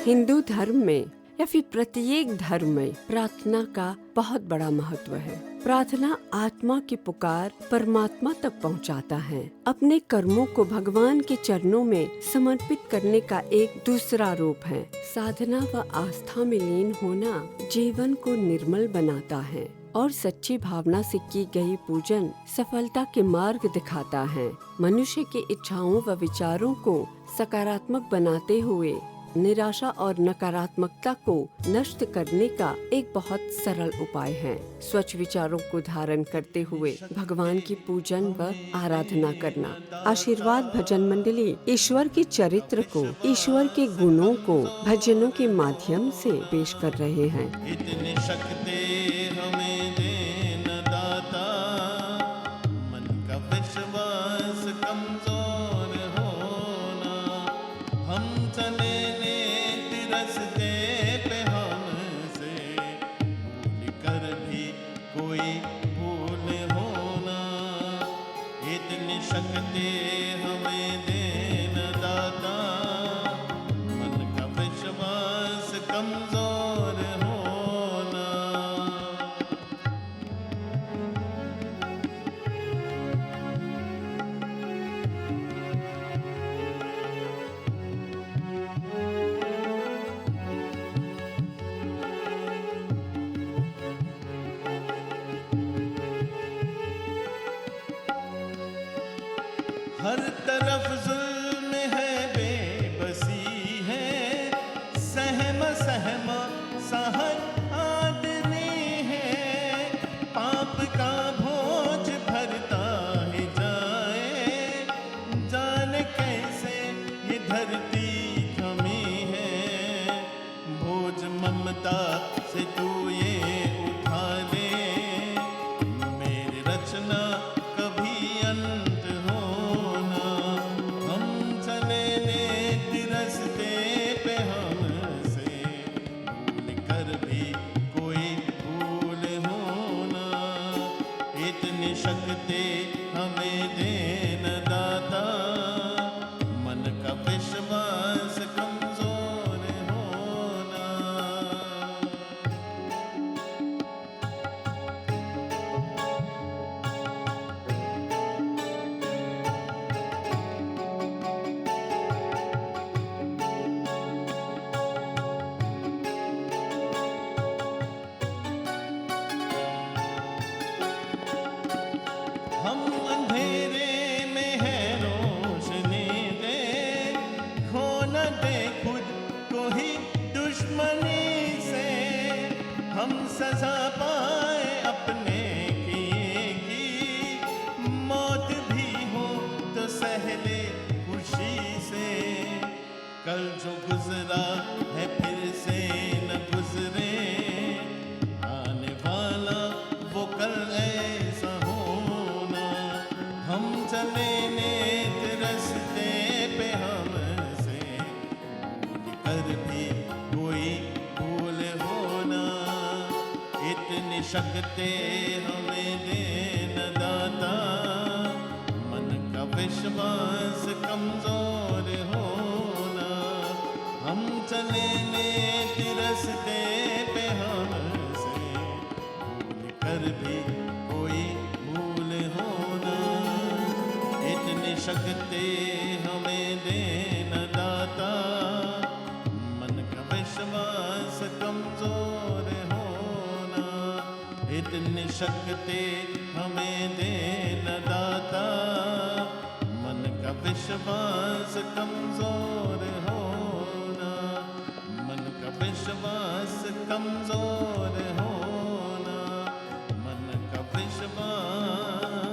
हिंदू धर्म में या फिर प्रत्येक धर्म में प्रार्थना का बहुत बड़ा महत्व है। प्रार्थना आत्मा की पुकार परमात्मा तक पहुंचाता है। अपने कर्मों को भगवान के चरणों में समर्पित करने का एक दूसरा रूप है। साधना व आस्था में लीन होना जीवन को निर्मल बनाता है और सच्ची भावना से की गई पूजन सफलता के मार्ग दिखाता है। मनुष्य की इच्छाओं व विचारों को सकारात्मक बनाते हुए निराशा और नकारात्मकता को नष्ट करने का एक बहुत सरल उपाय है। स्वच्छ विचारों को धारण करते हुए भगवान की पूजन व आराधना करना। आशीर्वाद भजन मंडली ईश्वर के चरित्र को, ईश्वर के गुणों को भजनों के माध्यम से पेश कर रहे हैं। इतनी शक्ति हमें देना दाता, मन का विश्वास कमजोर होना। हम चले रस्ते पे हमसे भूल कर भी कोई भूल होना। इतनी शक्ति हमें देना दाता, मन का विश्वास कमजोर होना। हर तरफ जुल्म है, बेबसी है, सहमा सहन आदमी है। पाप का बोझ भरता ही जाए, जाने कैसे ये धरती थमी है। बोझ ममता से तू ये उठा ले, मेरी रचना कभी अंत होना। हम चले नेक रस्ते पे हमसे भूल कर भी कोई भूल होना। इतनी शक्ति हमें देना दाता, मन का विश्वास कमजोर होना। हम अंधेरे में है रोशनी दे, खो न दे खुद को ही दुश्मनी से। हम सजा पाए अपने किए की, मौत भी हो तो सह ले खुशी से। कल जो गुजरा है फिर से न गुजरे, आने वाला वो कल ऐसा होना। हम चले नेक रस्ते पे हमसे भूल कर भी कोई भूल होना। इतनी शक्ति हमें देना दाता, मन का विश्वास कमजोर होना। हम चले नेक रस्ते पे हमसे भूल कर भी कोई भूल होना। इतनी शक्ति हमें देना दाता, मन का विश्वास कमजोर होना। इतनी शक्ति हमें देना दाता, मन का विश्वास कमजोर होना। मन का विश्वास कमजोर होना, मन का विश्वास।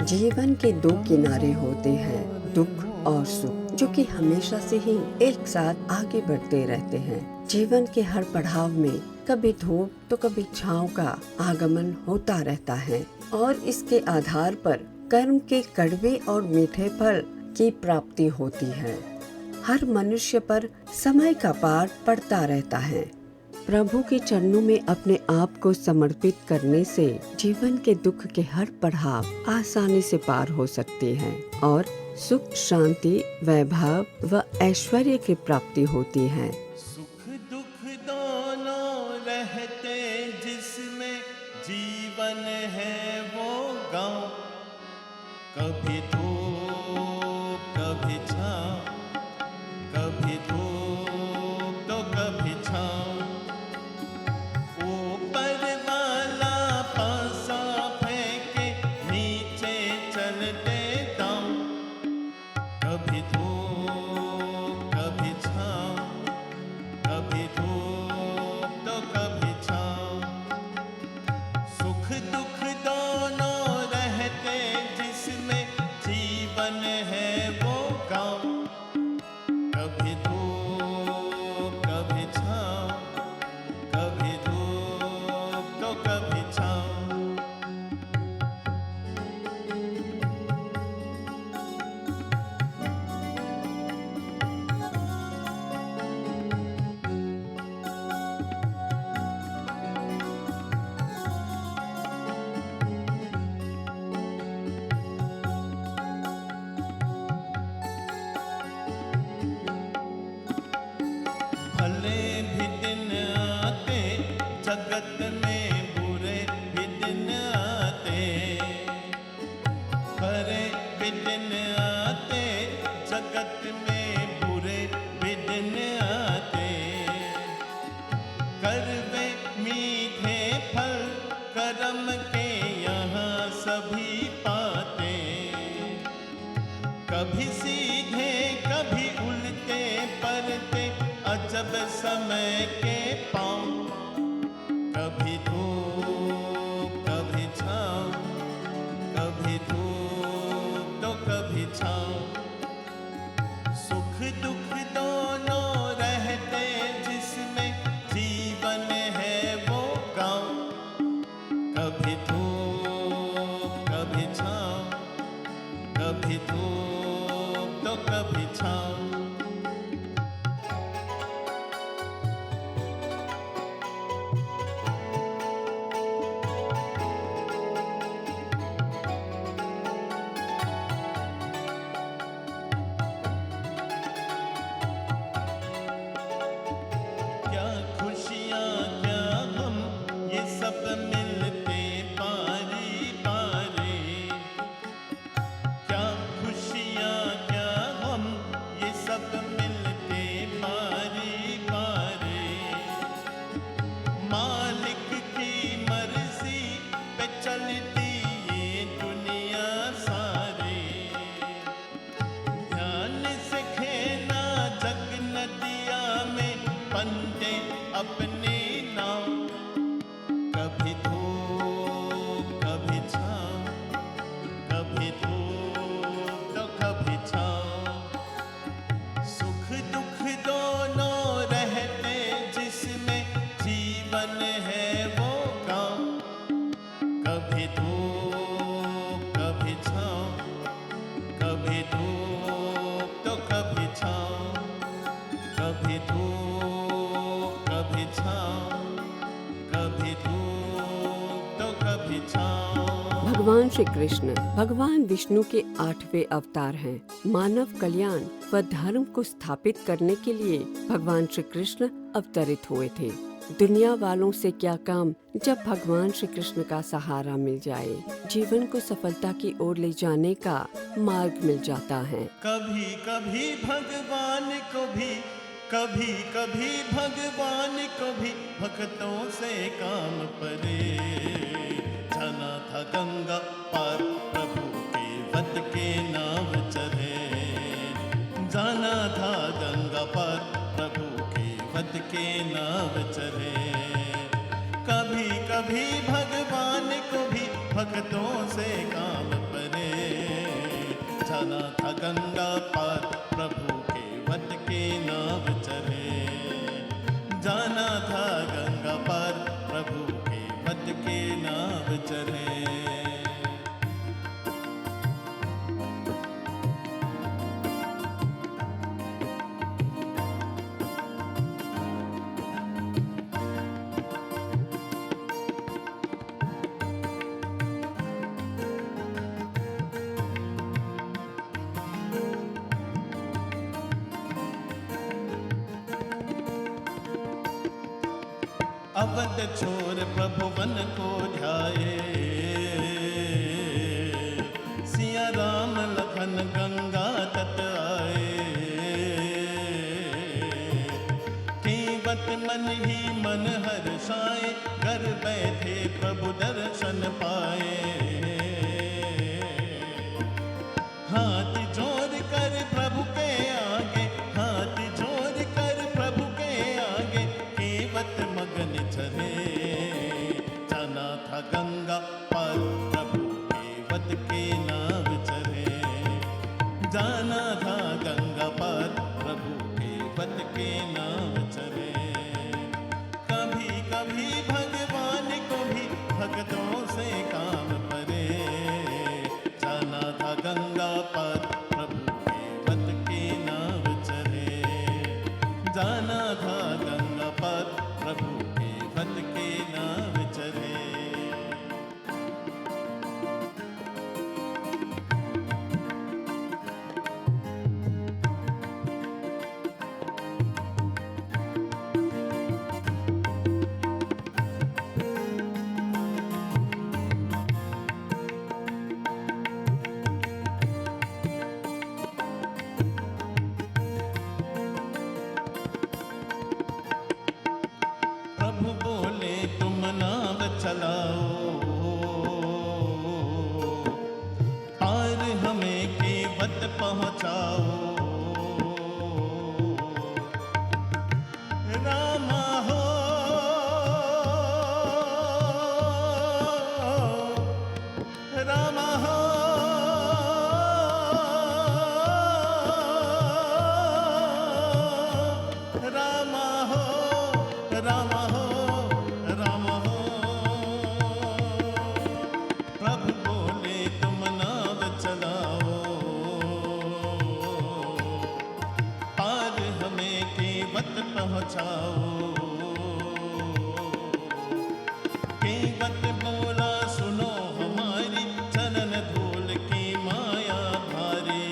जीवन के दो किनारे होते हैं, दुख और सुख, जो कि हमेशा से ही एक साथ आगे बढ़ते रहते हैं। जीवन के हर पड़ाव में कभी धूप तो कभी छांव का आगमन होता रहता है और इसके आधार पर कर्म के कड़वे और मीठे फल की प्राप्ति होती है। हर मनुष्य पर समय का पार पड़ता रहता है। प्रभु के चरणों में अपने आप को समर्पित करने से जीवन के दुख के हर पड़ाव आसानी से पार हो सकते हैं और सुख, शांति, वैभव व ऐश्वर्य की प्राप्ति होती है। चलते जिसमें जीवन है वो गाँव, कभी धूप कभी छाँव, कभी धूप तो कभी छाँव। ऊपर वाला पासा फेंके नीचे चलते दाँव, कभी धूप कभी छाँव, कभी धूप तो कभी छाँव। सुख दुख दोनों रहते जिसमें जीवन है वो गाँव, कभी धूप कभी छाँव, कभी धूप तो कभी छाँव। भले भी दिन आते जगत में, बुरे भी दिन आते, भले भी दिन आते जगत में, बुरे भी दिन आते। करवे मीठे फल करम के यहाँ सभी पाते, कभी सीधे कभी उल्टे पलटे अजब समय के पाँव, कभी धूप कभी छाँव, कभी धूप तो कभी छाँव। सुख दुख दोनों रहते जिसमें जीवन है वो गाँव, कभी धूप कभी छाँव, कभी धूप तो कभी छाँव। क्या खुशियाँ क्या हम ये सब मिलते पारी पारी, क्या खुशियाँ क्या हम ये सब मिलते पारी पारी। मालिक की मर्जी पे चलती ये दुनिया सारी, ध्यान से खेना जग नदिया में बंदे अपने नाव, कभी धूप कभी छाँव, कभी धूप तो कभी छाँव। सुख दुख दोनों रहते जिसमें जीवन है वो गाँव, कभी धूप कभी छाँव, कभी धूप तो कभी छाँव, कभी धूप कभी छाँव, कभी धूप तो कभी छाँव। भगवान श्री कृष्ण भगवान विष्णु के 8वें अवतार हैं। मानव कल्याण व धर्म को स्थापित करने के लिए भगवान श्री कृष्ण अवतरित हुए थे। दुनिया वालों से क्या काम जब भगवान श्री कृष्ण का सहारा मिल जाए, जीवन को सफलता की ओर ले जाने का मार्ग मिल जाता है। कभी कभी भगवान को भी, कभी कभी भगवान को भी भक्तों से काम परे। जाना था गंगा पार प्रभु के वत के नाव चढ़े, जाना था गंगा पार प्रभु के वत के नाव चढ़े। कभी कभी भगवान को भी भक्तों से काम परे। जाना था गंगा पार प्रभु के वत के नाव चढ़े, जाना था गंगा पार प्रभु के वत के नाव चढ़े। अवध छोर प्रभु वन को ध्याए, सिया राम लखन गंगा तट आए। केवट मन ही मन हर्षाए, घर बैठे प्रभु दर्शन पाए। हाथ जोड़ कर प्रभु के आगे, हाथ जोड़ कर प्रभु के आगे, केवट मगन चले। जाना था गंगा पार प्रभु केवट के नाव चले। जाना था गंगा पार प्रभु केवट के नाव चले। कभी कभी भगवान को भी भक्तों से काम परे। जाना था गंगा पार प्रभु केवट के नाव चले। जाना था गंगा पार प्रभु केवट के नाव चले। प्रभु बोले तुम नाव चलाओ, पार हमें केवट पहुँचाओ। रामा हो, रामा हो, रामा हो, रामा हो, रामा हो। प्रभु बोले तुम नाव चलाओ, पार हमें केवट पहुँचाओ। केवट बोला सुनो हमारी, चरण धूल की माया भारी।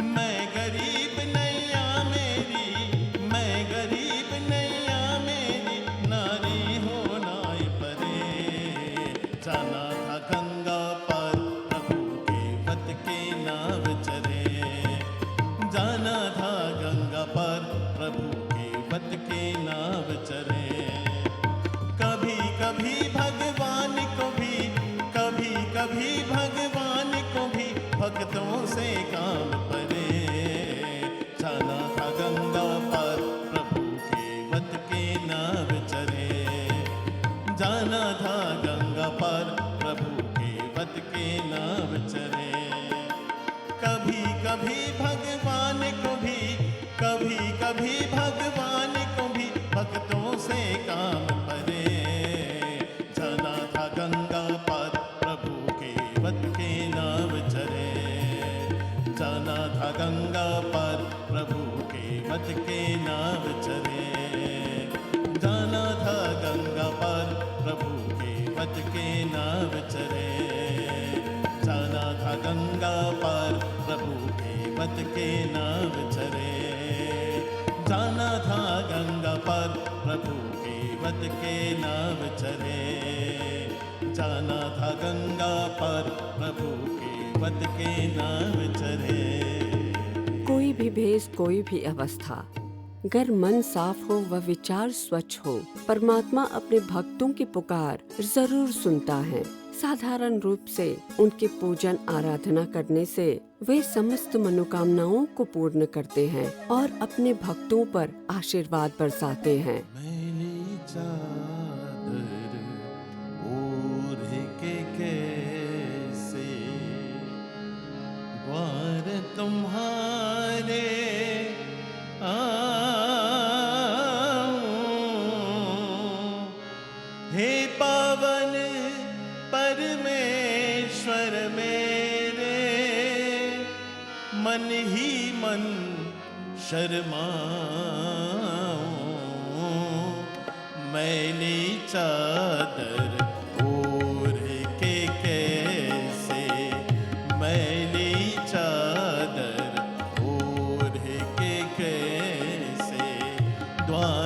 मैं गरीब नैया मेरी, मैं गरीब नैया मेरी, नारी हो नाय परे। जाना था गंगा पार प्रभु केवट के नाव चले। जाना था गंगा पार प्रभु केवट के नाव चले। कभी कभी भगवान को भी, कभी कभी भगवान को भी भक्तों से काम परे। जाना था गंगा पार प्रभु केवट के नाव चले। जाना था गंगा पार प्रभु केवट के नाव चले। कभी कभी भगवान को भी, कभी कभी भगवान को भी भक्तों से काम परे। जाना था गंगा पार प्रभु केवट के नाव चले। जाना था गंगा पार प्रभु केवट के नाव चले। जाना था गंगा पार प्रभु केवट के नाव चले। जाना था गंगा पार प्रभु केवट के नाव चले। जाना था गंगा पार प्रभु केवट के नाव चले। जाना था गंगा पार प्रभु केवट के नाव चले। कोई भी भेष, कोई भी अवस्था, अगर मन साफ हो व विचार स्वच्छ हो, परमात्मा अपने भक्तों की पुकार जरूर सुनता है। साधारण रूप से उनके पूजन आराधना करने से वे समस्त मनोकामनाओं को पूर्ण करते हैं और अपने भक्तों पर आशीर्वाद बरसाते हैं। मैली चादर ओढ़ के कैसे द्वार तुम्हारे आऊं। हे पावन परमेश्वर मेरे, मन ही मन शर्माऊं। मैली चादर ओढ़ के कैसे, मैली चादर ओढ़ के कैसे द्वार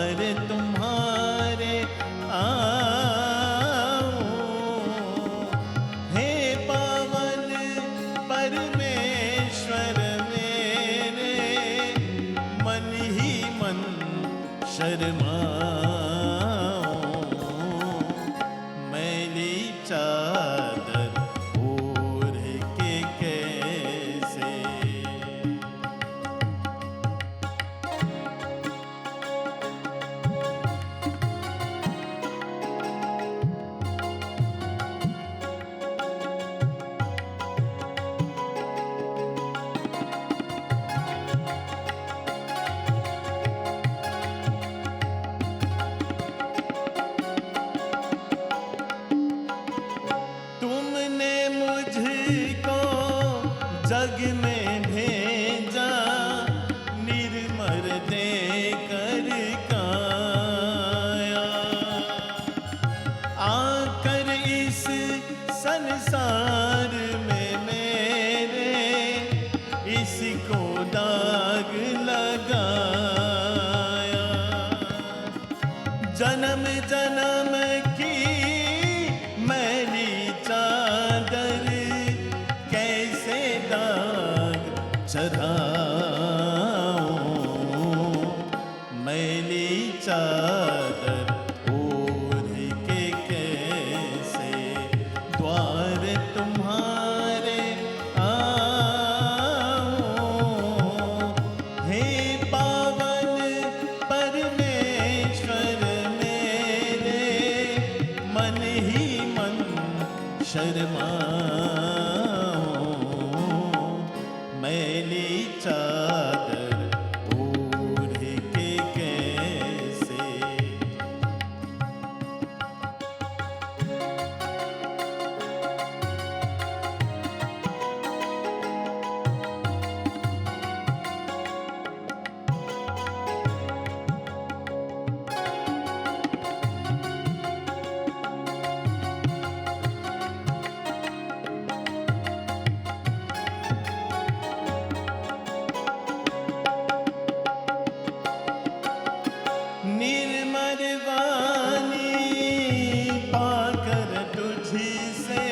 जन्म जन्म की मैली चादर कैसे दाग चढ़ाऊं, मैली चादर ओढ़ के कैसे द्वार तुम्हारे आऊं। हे पावन परमेश्वर मेरे, मन ही मन शर्माऊं, मैली चादर ओढ़ के कैसे। निर्मल वाणी पाकर तुझी से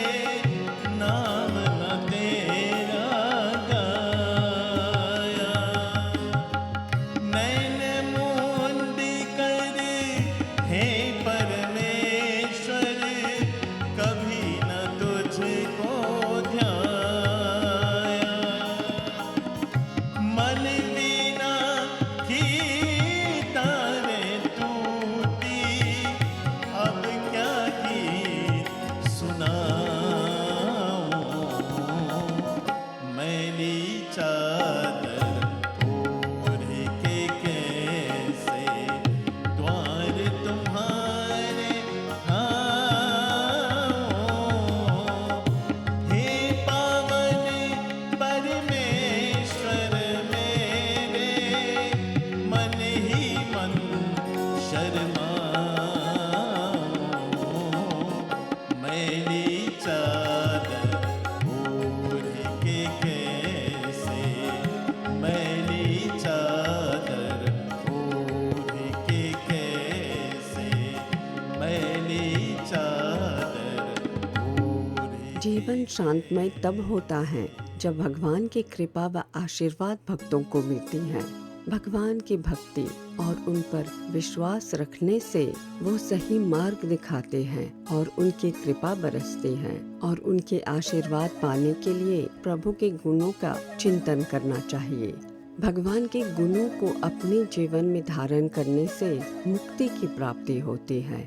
नाम न तेरा गाया, नैन मूंद कर हे परमेश्वर कभी न तुझको ध्याया। मन वीणा की तारे टूटी, अब क्या गीत सुनाऊं, मैली चादर ओढ़ के कैसे द्वार तुम्हारे आऊं। हे पावन परमेश्वर मेरे, मन ही मन शर्माऊं, मैली चादर ओढ़ के कैसे, मैली चादर ओढ़ के कैसे, मैली चादर ओढ़ के। जीवन शांतमय तब होता है जब भगवान की कृपा व आशीर्वाद भक्तों को मिलती है। भगवान की भक्ति और उन पर विश्वास रखने से वो सही मार्ग दिखाते हैं और उनकी कृपा बरसती है, और उनके आशीर्वाद पाने के लिए प्रभु के गुणों का चिंतन करना चाहिए। भगवान के गुणों को अपने जीवन में धारण करने से मुक्ति की प्राप्ति होती है।